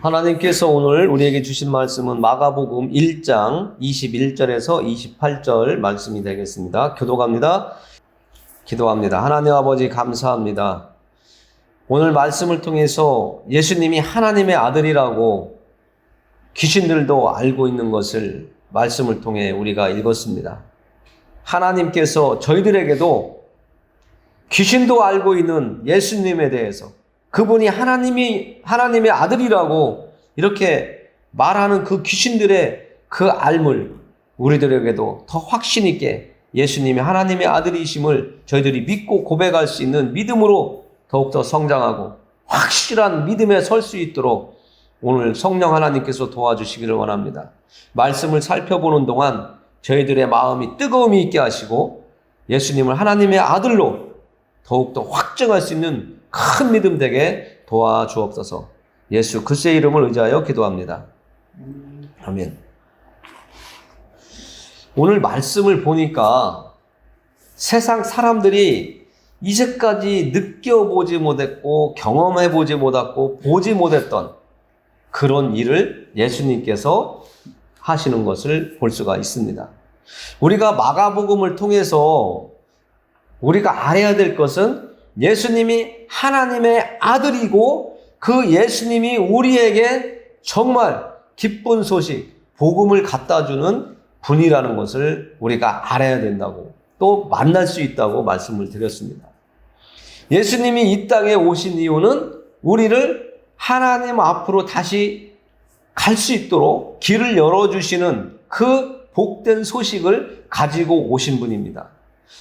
하나님께서 오늘 우리에게 주신 말씀은 마가복음 1장 21절에서 28절 말씀이 되겠습니다. 기도합니다. 하나님 아버지 감사합니다. 오늘 말씀을 통해서 예수님이 하나님의 아들이라고 귀신들도 알고 있는 것을 말씀을 통해 우리가 읽었습니다. 하나님께서 저희들에게도 귀신도 알고 있는 예수님에 대해서 그분이 하나님의 아들이라고 이렇게 말하는 그 귀신들의 그 알물 우리들에게도 더 확신 있게 예수님이 하나님의 아들이심을 저희들이 믿고 고백할 수 있는 믿음으로 더욱더 성장하고 확실한 믿음에 설 수 있도록 오늘 성령 하나님께서 도와주시기를 원합니다. 말씀을 살펴보는 동안 저희들의 마음이 뜨거움이 있게 하시고 예수님을 하나님의 아들로 더욱더 확증할 수 있는 큰 믿음 되게 도와주옵소서. 예수 그리스도의 이름을 의지하여 기도합니다. 아멘. 오늘 말씀을 보니까 세상 사람들이 이제까지 느껴보지 못했고 경험해보지 못했고 보지 못했던 그런 일을 예수님께서 하시는 것을 볼 수가 있습니다. 우리가 마가복음을 통해서 우리가 알아야 될 것은 예수님이 하나님의 아들이고 그 예수님이 우리에게 정말 기쁜 소식, 복음을 갖다 주는 분이라는 것을 우리가 알아야 된다고 또 만날 수 있다고 말씀을 드렸습니다. 예수님이 이 땅에 오신 이유는 우리를 하나님 앞으로 다시 갈 수 있도록 길을 열어주시는 그 복된 소식을 가지고 오신 분입니다.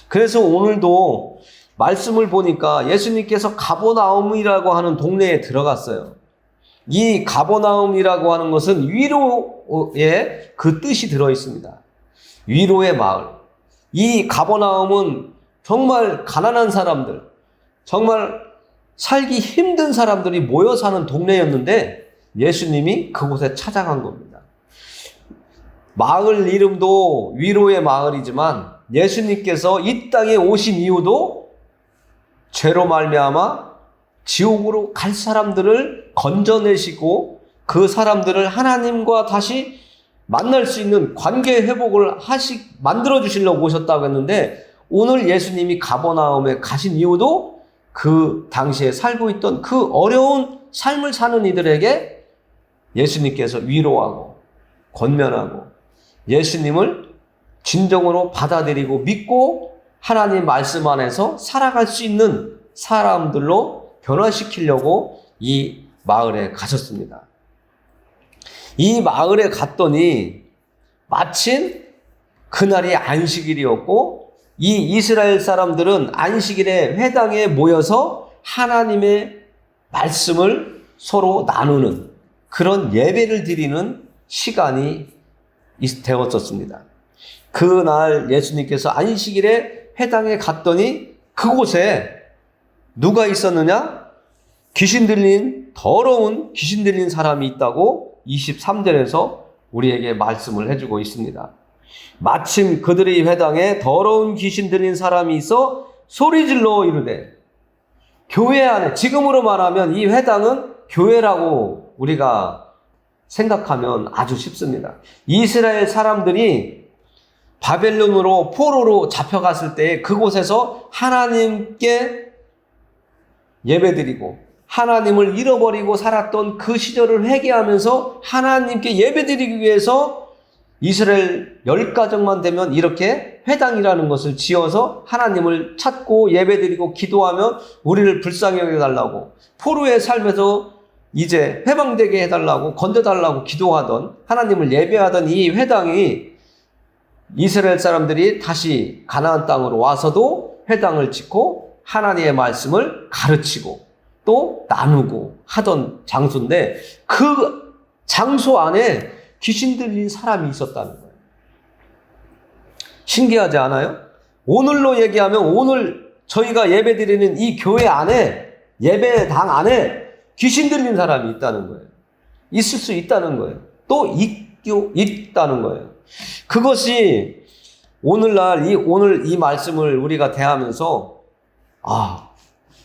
그래서 오늘도 말씀을 보니까 예수님께서 가버나움이라고 하는 동네에 들어갔어요. 이 가버나움이라고 하는 것은 위로의 그 뜻이 들어 있습니다. 위로의 마을. 이 가버나움은 정말 가난한 사람들, 정말 살기 힘든 사람들이 모여 사는 동네였는데 예수님이 그곳에 찾아간 겁니다. 마을 이름도 위로의 마을이지만 예수님께서 이 땅에 오신 이유도 죄로 말미암아 지옥으로 갈 사람들을 건져내시고 그 사람들을 하나님과 다시 만날 수 있는 관계 회복을 만들어 주시려고 오셨다고 했는데 오늘 예수님이 가버나움에 가신 이유도 그 당시에 살고 있던 그 어려운 삶을 사는 이들에게 예수님께서 위로하고 권면하고 예수님을 진정으로 받아들이고 믿고 하나님 말씀 안에서 살아갈 수 있는 사람들로 변화시키려고 이 마을에 가셨습니다. 이 마을에 갔더니 마침 그날이 안식일이었고 이 이스라엘 사람들은 안식일에 회당에 모여서 하나님의 말씀을 서로 나누는 그런 예배를 드리는 시간이 되었었습니다. 그날 예수님께서 안식일에 회당에 갔더니 그곳에 누가 있었느냐? 더러운 귀신 들린 사람이 있다고 23절에서 우리에게 말씀을 해주고 있습니다. 마침 그들의 회당에 더러운 귀신 들린 사람이 있어 소리질러 이르되 교회 안에 지금으로 말하면 이 회당은 교회라고 우리가 생각하면 아주 쉽습니다. 이스라엘 사람들이 바벨론으로 포로로 잡혀갔을 때 그곳에서 하나님께 예배드리고 하나님을 잃어버리고 살았던 그 시절을 회개하면서 하나님께 예배드리기 위해서 이스라엘 10가정만 되면 이렇게 회당이라는 것을 지어서 하나님을 찾고 예배드리고 기도하며 우리를 불쌍히 여겨달라고 포로의 삶에서 이제 해방되게 해달라고 건져달라고 기도하던 하나님을 예배하던 이 회당이 이스라엘 사람들이 다시 가나안 땅으로 와서도 회당을 짓고 하나님의 말씀을 가르치고 또 나누고 하던 장소인데 그 장소 안에 귀신 들린 사람이 있었다는 거예요. 신기하지 않아요? 오늘로 얘기하면 오늘 저희가 예배드리는 이 교회 안에 예배당 안에 귀신 들린 사람이 있다는 거예요. 있을 수 있다는 거예요. 또 있다는 거예요. 그것이 오늘 이 말씀을 우리가 대하면서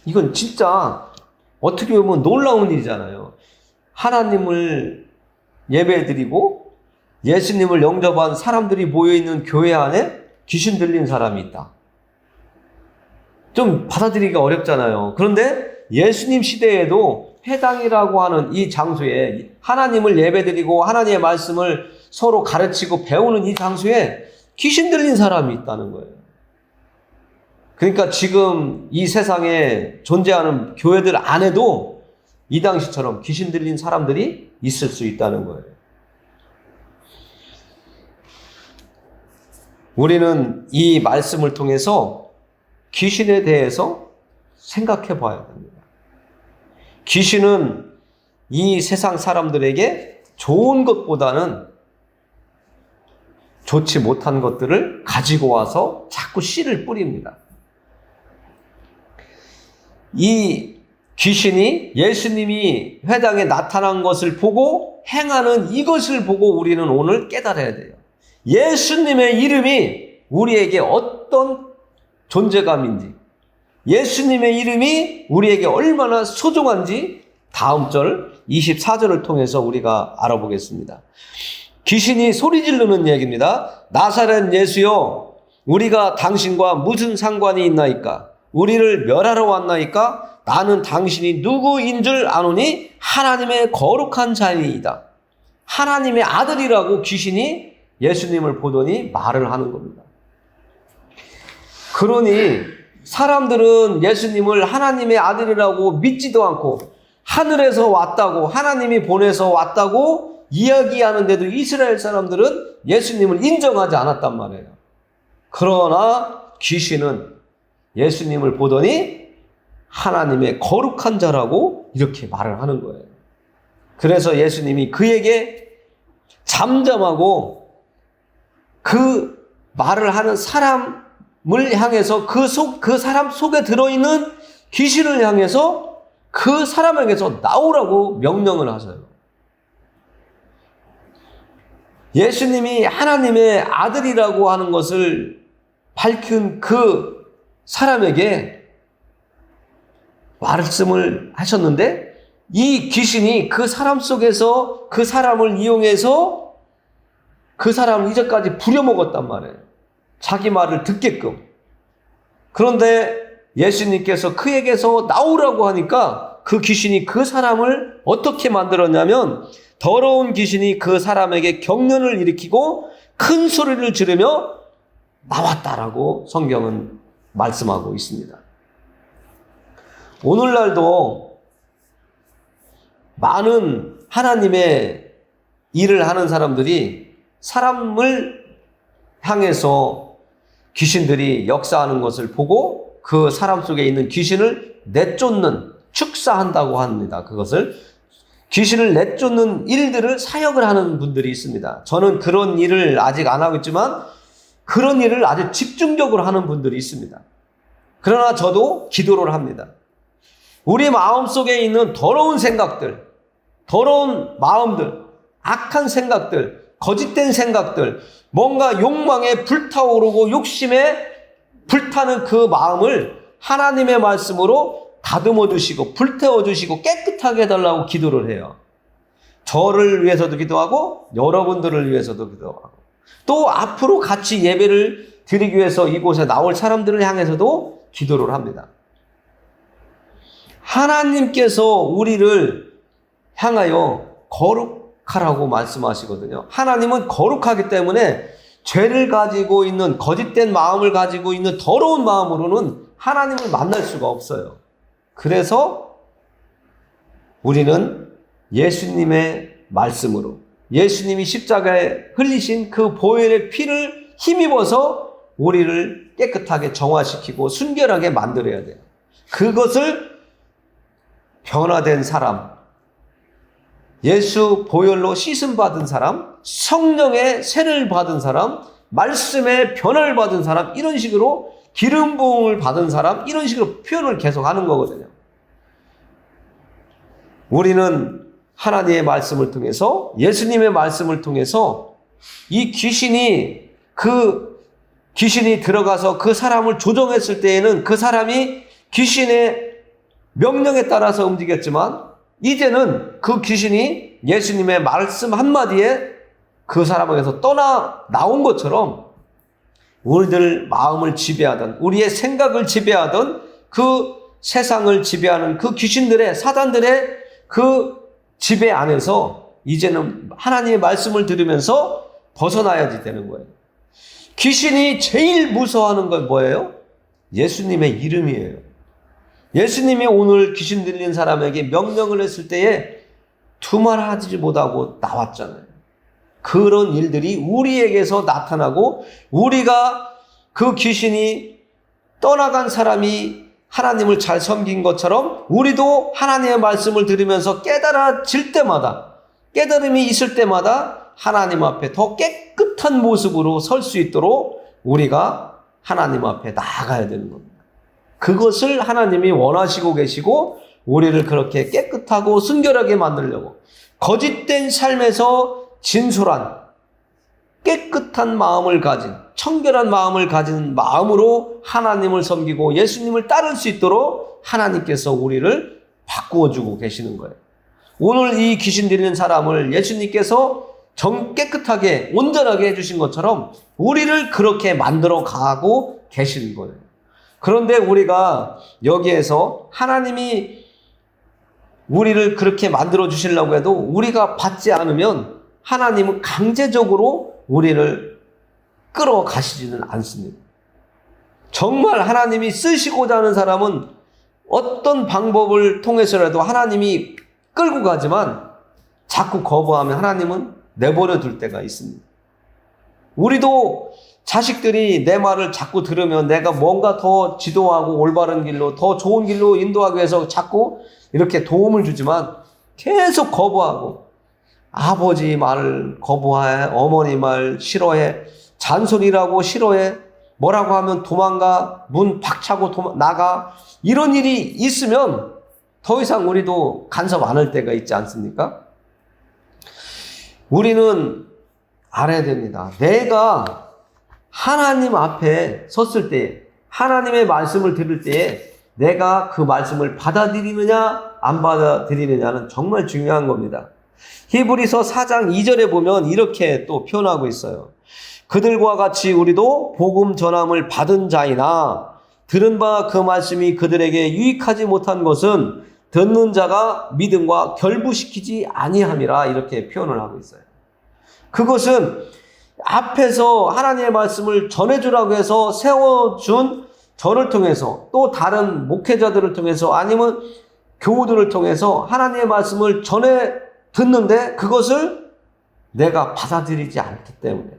이건 진짜 어떻게 보면 놀라운 일이잖아요. 하나님을 예배드리고 예수님을 영접한 사람들이 모여있는 교회 안에 귀신 들린 사람이 있다. 좀 받아들이기가 어렵잖아요. 그런데 예수님 시대에도 회당이라고 하는 이 장소에 하나님을 예배드리고 하나님의 말씀을 서로 가르치고 배우는 이 장소에 귀신 들린 사람이 있다는 거예요. 그러니까 지금 이 세상에 존재하는 교회들 안에도 이 당시처럼 귀신 들린 사람들이 있을 수 있다는 거예요. 우리는 이 말씀을 통해서 귀신에 대해서 생각해 봐야 됩니다. 귀신은 이 세상 사람들에게 좋은 것보다는 좋지 못한 것들을 가지고 와서 자꾸 씨를 뿌립니다. 이 귀신이 예수님이 회당에 나타난 것을 보고 행하는 이것을 보고 우리는 오늘 깨달아야 돼요. 예수님의 이름이 우리에게 어떤 존재감인지, 예수님의 이름이 우리에게 얼마나 소중한지 다음 절 24절을 통해서 우리가 알아보겠습니다. 귀신이 소리 지르는 얘기입니다. 나사렛 예수여, 우리가 당신과 무슨 상관이 있나이까? 우리를 멸하러 왔나이까? 나는 당신이 누구인 줄 아노니 하나님의 거룩한 자이다. 하나님의 아들이라고 귀신이 예수님을 보더니 말을 하는 겁니다. 그러니 사람들은 예수님을 하나님의 아들이라고 믿지도 않고 하늘에서 왔다고, 하나님이 보내서 왔다고 이야기하는데도 이스라엘 사람들은 예수님을 인정하지 않았단 말이에요. 그러나 귀신은 예수님을 보더니 하나님의 거룩한 자라고 이렇게 말을 하는 거예요. 그래서 예수님이 그에게 잠잠하고 그 말을 하는 사람을 향해서 그 사람 속에 들어있는 귀신을 향해서 그 사람에게서 나오라고 명령을 하세요. 예수님이 하나님의 아들이라고 하는 것을 밝힌 그 사람에게 말씀을 하셨는데 이 귀신이 그 사람 속에서 그 사람을 이용해서 그 사람을 이제까지 부려먹었단 말이에요. 자기 말을 듣게끔. 그런데 예수님께서 그에게서 나오라고 하니까 그 귀신이 그 사람을 어떻게 만들었냐면 더러운 귀신이 그 사람에게 경련을 일으키고 큰 소리를 지르며 나왔다라고 성경은 말씀하고 있습니다. 오늘날도 많은 하나님의 일을 하는 사람들이 사람을 향해서 귀신들이 역사하는 것을 보고 그 사람 속에 있는 귀신을 내쫓는, 축사한다고 합니다. 그것을 귀신을 내쫓는 일들을 사역을 하는 분들이 있습니다. 저는 그런 일을 아직 안 하고 있지만 그런 일을 아주 집중적으로 하는 분들이 있습니다. 그러나 저도 기도를 합니다. 우리 마음속에 있는 더러운 생각들, 더러운 마음들, 악한 생각들, 거짓된 생각들, 뭔가 욕망에 불타오르고 욕심에 불타는 그 마음을 하나님의 말씀으로 다듬어 주시고 불태워 주시고 깨끗하게 해달라고 기도를 해요. 저를 위해서도 기도하고 여러분들을 위해서도 기도하고 또 앞으로 같이 예배를 드리기 위해서 이곳에 나올 사람들을 향해서도 기도를 합니다. 하나님께서 우리를 향하여 거룩하라고 말씀하시거든요. 하나님은 거룩하기 때문에 죄를 가지고 있는, 거짓된 마음을 가지고 있는 더러운 마음으로는 하나님을 만날 수가 없어요. 그래서 우리는 예수님의 말씀으로, 예수님이 십자가에 흘리신 그 보혈의 피를 힘입어서 우리를 깨끗하게 정화시키고 순결하게 만들어야 돼요. 그것을 변화된 사람, 예수 보혈로 씻음 받은 사람, 성령의 세를 받은 사람, 말씀의 변화를 받은 사람, 이런 식으로 기름 부음을 받은 사람, 이런 식으로 표현을 계속 하는 거거든요. 우리는 하나님의 말씀을 통해서, 예수님의 말씀을 통해서 이 귀신이 들어가서 그 사람을 조종했을 때에는 그 사람이 귀신의 명령에 따라서 움직였지만 이제는 그 귀신이 예수님의 말씀 한마디에 그 사람에게서 떠나 나온 것처럼 우리들 마음을 지배하던, 우리의 생각을 지배하던, 그 세상을 지배하는 그 귀신들의, 사단들의 그 지배 안에서 이제는 하나님의 말씀을 들으면서 벗어나야지 되는 거예요. 귀신이 제일 무서워하는 건 뭐예요? 예수님의 이름이에요. 예수님이 오늘 귀신 들린 사람에게 명령을 했을 때에 두말하지 못하고 나왔잖아요. 그런 일들이 우리에게서 나타나고, 우리가 그 귀신이 떠나간 사람이 하나님을 잘 섬긴 것처럼 우리도 하나님의 말씀을 들으면서 깨달아질 때마다, 깨달음이 있을 때마다 하나님 앞에 더 깨끗한 모습으로 설 수 있도록 우리가 하나님 앞에 나아가야 되는 겁니다. 그것을 하나님이 원하시고 계시고, 우리를 그렇게 깨끗하고 순결하게 만들려고 거짓된 삶에서 진솔한 깨끗한 마음을 가진, 청결한 마음을 가진 마음으로 하나님을 섬기고 예수님을 따를 수 있도록 하나님께서 우리를 바꾸어주고 계시는 거예요. 오늘 이 귀신 들리는 사람을 예수님께서 깨끗하게 온전하게 해주신 것처럼 우리를 그렇게 만들어 가고 계시는 거예요. 그런데 우리가 여기에서 하나님이 우리를 그렇게 만들어 주시려고 해도 우리가 받지 않으면 하나님은 강제적으로 우리를 끌어가시지는 않습니다. 정말 하나님이 쓰시고자 하는 사람은 어떤 방법을 통해서라도 하나님이 끌고 가지만 자꾸 거부하면 하나님은 내버려 둘 때가 있습니다. 우리도 자식들이 내 말을 자꾸 들으면 내가 뭔가 더 지도하고 올바른 길로, 더 좋은 길로 인도하기 위해서 자꾸 이렇게 도움을 주지만 계속 거부하고, 아버지 말 거부해, 어머니 말 싫어해, 잔소리라고 싫어해, 뭐라고 하면 도망가, 문 박차고 나가, 이런 일이 있으면 더 이상 우리도 간섭 안 할 때가 있지 않습니까? 우리는 알아야 됩니다. 내가 하나님 앞에 섰을 때, 하나님의 말씀을 들을 때에 내가 그 말씀을 받아들이느냐 안 받아들이느냐는 정말 중요한 겁니다. 히브리서 4장 2절에 보면 이렇게 또 표현하고 있어요. 그들과 같이 우리도 복음 전함을 받은 자이나 들은 바 그 말씀이 그들에게 유익하지 못한 것은 듣는 자가 믿음과 결부시키지 아니함이라, 이렇게 표현을 하고 있어요. 그것은 앞에서 하나님의 말씀을 전해주라고 해서 세워준 저를 통해서, 또 다른 목회자들을 통해서, 아니면 교우들을 통해서 하나님의 말씀을 전해 듣는데 그것을 내가 받아들이지 않기 때문에,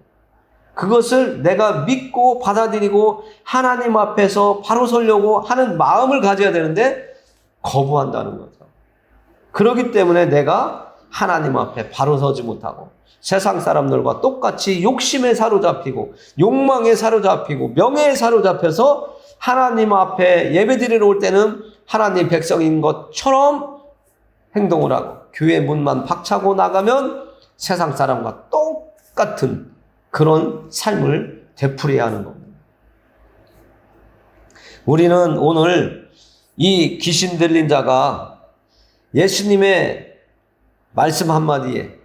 그것을 내가 믿고 받아들이고 하나님 앞에서 바로 서려고 하는 마음을 가져야 되는데 거부한다는 거죠. 그렇기 때문에 내가 하나님 앞에 바로 서지 못하고 세상 사람들과 똑같이 욕심에 사로잡히고 욕망에 사로잡히고 명예에 사로잡혀서 하나님 앞에 예배드리러 올 때는 하나님 백성인 것처럼 행동을 하고 교회 문만 박차고 나가면 세상 사람과 똑같은 그런 삶을 되풀이해야 하는 겁니다. 우리는 오늘 이 귀신 들린 자가 예수님의 말씀 한마디에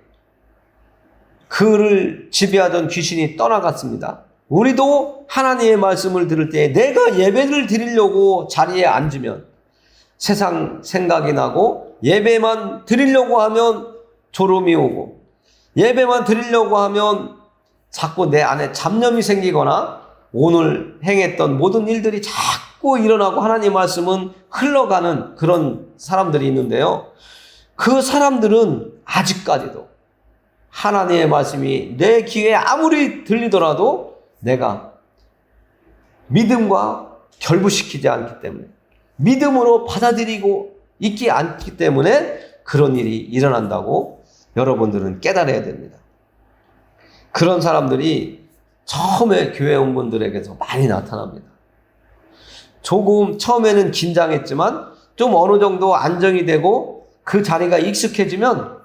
그를 지배하던 귀신이 떠나갔습니다. 우리도 하나님의 말씀을 들을 때 내가 예배를 드리려고 자리에 앉으면 세상 생각이 나고, 예배만 드리려고 하면 졸음이 오고, 예배만 드리려고 하면 자꾸 내 안에 잡념이 생기거나 오늘 행했던 모든 일들이 자꾸 일어나고 하나님의 말씀은 흘러가는 그런 사람들이 있는데요. 그 사람들은 아직까지도 하나님의 말씀이 내 귀에 아무리 들리더라도 내가 믿음과 결부시키지 않기 때문에, 믿음으로 받아들이고 있지 않기 때문에 그런 일이 일어난다고 여러분들은 깨달아야 됩니다. 그런 사람들이 처음에 교회 온 분들에게서 많이 나타납니다. 조금 처음에는 긴장했지만 좀 어느 정도 안정이 되고 그 자리가 익숙해지면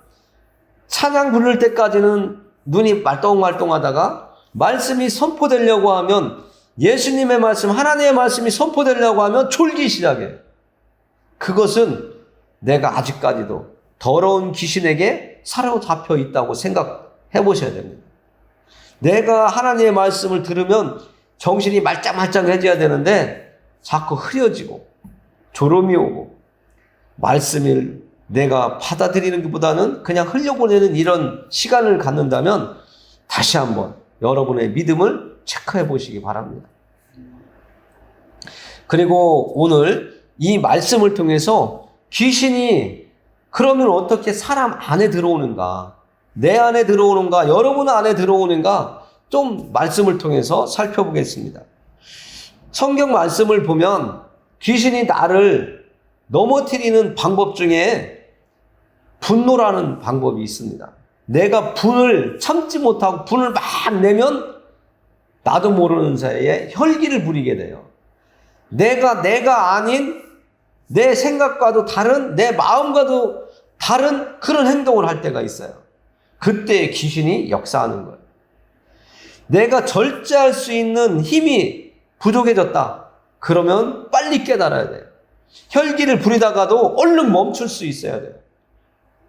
찬양 부를 때까지는 눈이 말똥말똥하다가 말씀이 선포되려고 하면, 예수님의 말씀, 하나님의 말씀이 선포되려고 하면 졸기 시작해요. 그것은 내가 아직까지도 더러운 귀신에게 사로잡혀 있다고 생각해 보셔야 됩니다. 내가 하나님의 말씀을 들으면 정신이 말짱말짱해져야 되는데 자꾸 흐려지고 졸음이 오고 말씀을 내가 받아들이는 것보다는 그냥 흘려보내는 이런 시간을 갖는다면 다시 한번 여러분의 믿음을 체크해 보시기 바랍니다. 그리고 오늘 이 말씀을 통해서 귀신이 그러면 어떻게 사람 안에 들어오는가, 내 안에 들어오는가, 여러분 안에 들어오는가 좀 말씀을 통해서 살펴보겠습니다. 성경 말씀을 보면 귀신이 나를 넘어뜨리는 방법 중에 분노라는 방법이 있습니다. 내가 분을 참지 못하고 분을 막 내면 나도 모르는 사이에 혈기를 부리게 돼요. 내가 아닌 내 생각과도 다른, 내 마음과도 다른 그런 행동을 할 때가 있어요. 그때 귀신이 역사하는 거예요. 내가 절제할 수 있는 힘이 부족해졌다. 그러면 빨리 깨달아야 돼요. 혈기를 부리다가도 얼른 멈출 수 있어야 돼요.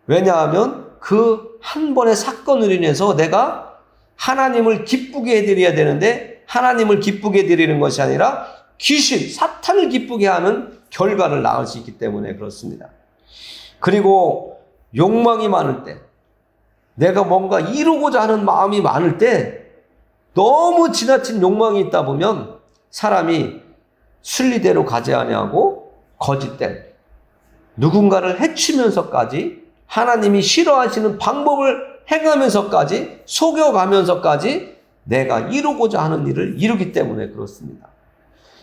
왜냐하면 그 한 번의 사건으로 인해서 내가 하나님을 기쁘게 해드려야 되는데 하나님을 기쁘게 해드리는 것이 아니라 귀신, 사탄을 기쁘게 하는 결과를 낳을 수 있기 때문에 그렇습니다. 그리고 욕망이 많을 때, 내가 뭔가 이루고자 하는 마음이 많을 때 너무 지나친 욕망이 있다 보면 사람이 순리대로 가지 아니하고 거짓된 누군가를 해치면서까지 하나님이 싫어하시는 방법을 행하면서까지 속여가면서까지 내가 이루고자 하는 일을 이루기 때문에 그렇습니다.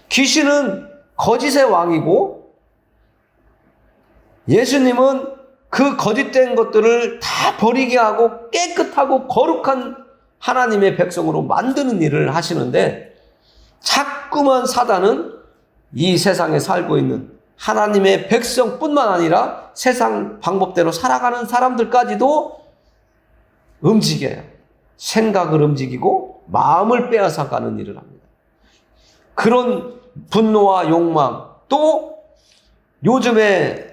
귀신은 거짓의 왕이고 예수님은 그 거짓된 것들을 다 버리게 하고 깨끗하고 거룩한 하나님의 백성으로 만드는 일을 하시는데 자꾸만 사단은 이 세상에 살고 있는 하나님의 백성뿐만 아니라 세상 방법대로 살아가는 사람들까지도 움직여요. 생각을 움직이고 마음을 빼앗아가는 일을 합니다. 그런 분노와 욕망, 또 요즘에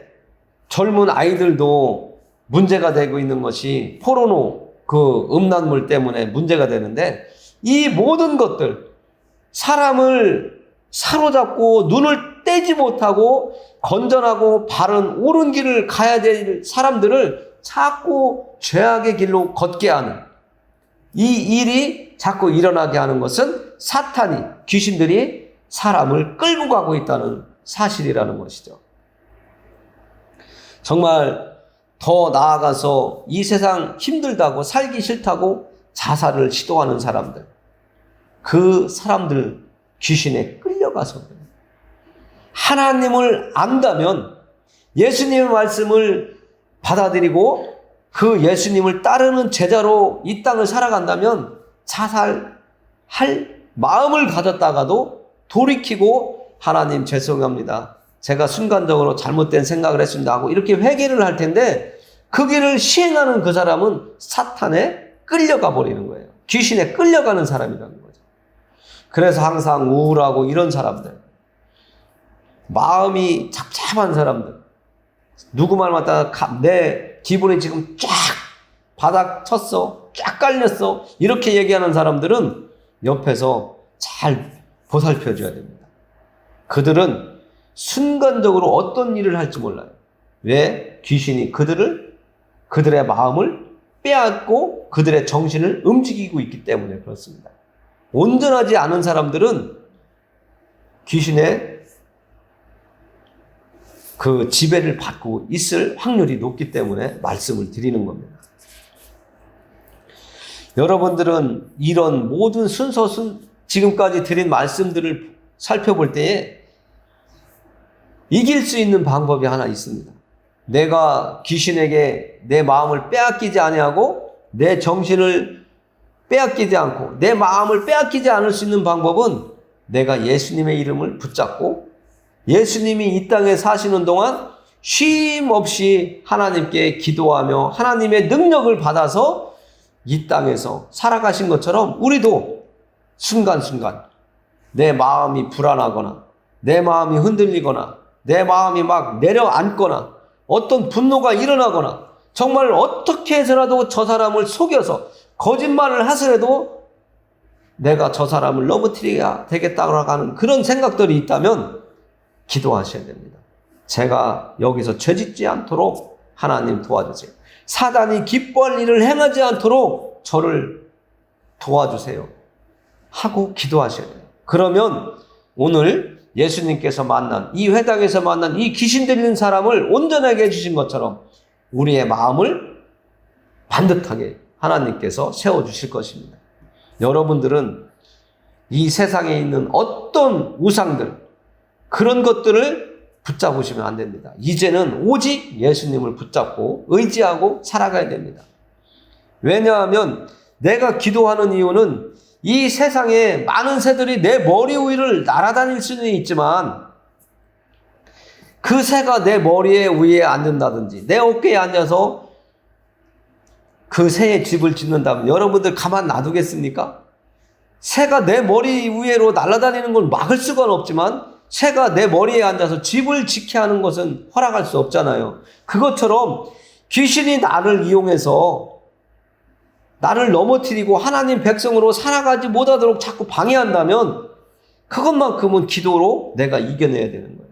젊은 아이들도 문제가 되고 있는 것이 포르노 그 음란물 때문에 문제가 되는데 이 모든 것들 사람을 사로잡고 눈을 떼지 못하고 건전하고 바른 옳은 길을 가야 될 사람들을 자꾸 죄악의 길로 걷게 하는 이 일이 자꾸 일어나게 하는 것은 사탄이, 귀신들이 사람을 끌고 가고 있다는 사실이라는 것이죠. 정말 더 나아가서 이 세상 힘들다고 살기 싫다고 자살을 시도하는 사람들, 그 사람들 귀신에 끌려가서 하나님을 안다면 예수님의 말씀을 받아들이고 그 예수님을 따르는 제자로 이 땅을 살아간다면 자살할 마음을 가졌다가도 돌이키고 하나님 죄송합니다. 제가 순간적으로 잘못된 생각을 했습니다 하고 이렇게 회개를 할 텐데 그 길을 시행하는 그 사람은 사탄에 끌려가 버리는 거예요. 귀신에 끌려가는 사람이라는 거죠. 그래서 항상 우울하고 이런 사람들, 마음이 잡잡한 사람들, 누구 말 맞다가 내 기분이 지금 쫙 바닥 쳤어, 쫙 깔렸어 이렇게 얘기하는 사람들은 옆에서 잘 보살펴 줘야 됩니다. 그들은 순간적으로 어떤 일을 할지 몰라요. 왜? 귀신이 그들의 마음을 빼앗고 그들의 정신을 움직이고 있기 때문에 그렇습니다. 온전하지 않은 사람들은 귀신의 그 지배를 받고 있을 확률이 높기 때문에 말씀을 드리는 겁니다. 여러분들은 이런 모든 지금까지 드린 말씀들을 살펴볼 때에 이길 수 있는 방법이 하나 있습니다. 내가 귀신에게 내 마음을 빼앗기지 아니하고 내 정신을 빼앗기지 않고 내 마음을 빼앗기지 않을 수 있는 방법은 내가 예수님의 이름을 붙잡고 예수님이 이 땅에 사시는 동안 쉼 없이 하나님께 기도하며 하나님의 능력을 받아서 이 땅에서 살아가신 것처럼 우리도 순간순간 내 마음이 불안하거나 내 마음이 흔들리거나 내 마음이 막 내려앉거나 어떤 분노가 일어나거나 정말 어떻게 해서라도 저 사람을 속여서 거짓말을 하더라도 내가 저 사람을 넘어뜨려야 되겠다고 하는 그런 생각들이 있다면 기도하셔야 됩니다. 제가 여기서 죄짓지 않도록 하나님 도와주세요. 사단이 기뻐할 일을 행하지 않도록 저를 도와주세요 하고 기도하셔야 돼요. 그러면 오늘 예수님께서 만난 이 회당에서 만난 이 귀신 들린 사람을 온전하게 해주신 것처럼 우리의 마음을 반듯하게 하나님께서 세워주실 것입니다. 여러분들은 이 세상에 있는 어떤 우상들, 그런 것들을 붙잡으시면 안 됩니다. 이제는 오직 예수님을 붙잡고 의지하고 살아가야 됩니다. 왜냐하면 내가 기도하는 이유는 이 세상에 많은 새들이 내 머리 위를 날아다닐 수는 있지만 그 새가 내 머리에 위에 앉는다든지 내 어깨에 앉아서 그 새의 집을 짓는다면 여러분들 가만 놔두겠습니까? 새가 내 머리 위로 날아다니는 걸 막을 수가 없지만 새가 내 머리에 앉아서 집을 짓게 하는 것은 허락할 수 없잖아요. 그것처럼 귀신이 나를 이용해서 나를 넘어뜨리고 하나님 백성으로 살아가지 못하도록 자꾸 방해한다면 그것만큼은 기도로 내가 이겨내야 되는 거예요.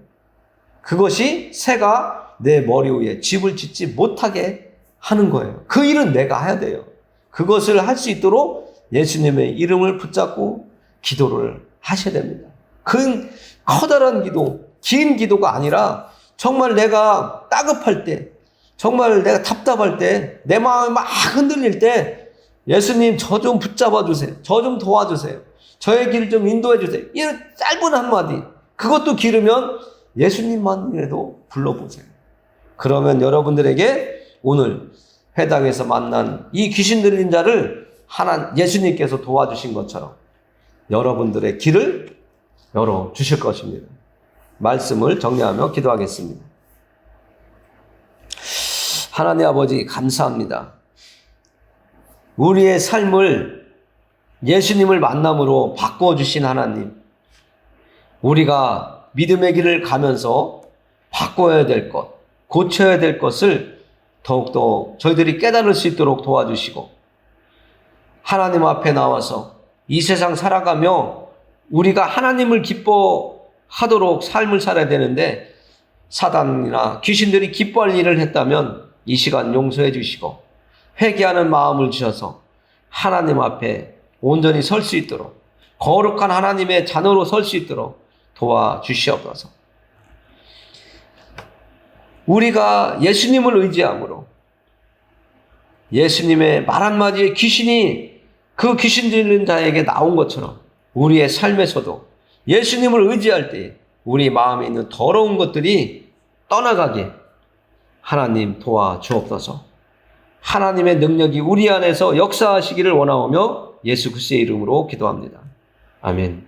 그것이 새가 내 머리 위에 집을 짓지 못하게 하는 거예요. 그 일은 내가 해야 돼요. 그것을 할 수 있도록 예수님의 이름을 붙잡고 기도를 하셔야 됩니다. 그 커다란 기도, 긴 기도가 아니라 정말 내가 따급할 때, 정말 내가 답답할 때, 내 마음이 막 흔들릴 때 예수님 저 좀 붙잡아 주세요. 저 좀 도와주세요. 저의 길을 좀 인도해 주세요. 이런 짧은 한마디, 그것도 길으면 예수님만이라도 불러보세요. 그러면 여러분들에게 오늘 회당에서 만난 이 귀신 들린 자를 예수님께서 도와주신 것처럼 여러분들의 길을 열어주실 것입니다. 말씀을 정리하며 기도하겠습니다. 하나님 아버지 감사합니다. 우리의 삶을 예수님을 만남으로 바꿔주신 하나님, 우리가 믿음의 길을 가면서 바꿔야 될 것, 고쳐야 될 것을 더욱더 저희들이 깨달을 수 있도록 도와주시고 하나님 앞에 나와서 이 세상 살아가며 우리가 하나님을 기뻐하도록 삶을 살아야 되는데 사단이나 귀신들이 기뻐할 일을 했다면 이 시간 용서해 주시고 회개하는 마음을 주셔서 하나님 앞에 온전히 설 수 있도록 거룩한 하나님의 자녀로 설 수 있도록 도와주시옵소서. 우리가 예수님을 의지함으로 예수님의 말 한마디에 귀신이 그 귀신 들린 자에게 나온 것처럼 우리의 삶에서도 예수님을 의지할 때 우리 마음에 있는 더러운 것들이 떠나가게 하나님 도와주옵소서. 하나님의 능력이 우리 안에서 역사하시기를 원하오며 예수 그리스도의 이름으로 기도합니다. 아멘.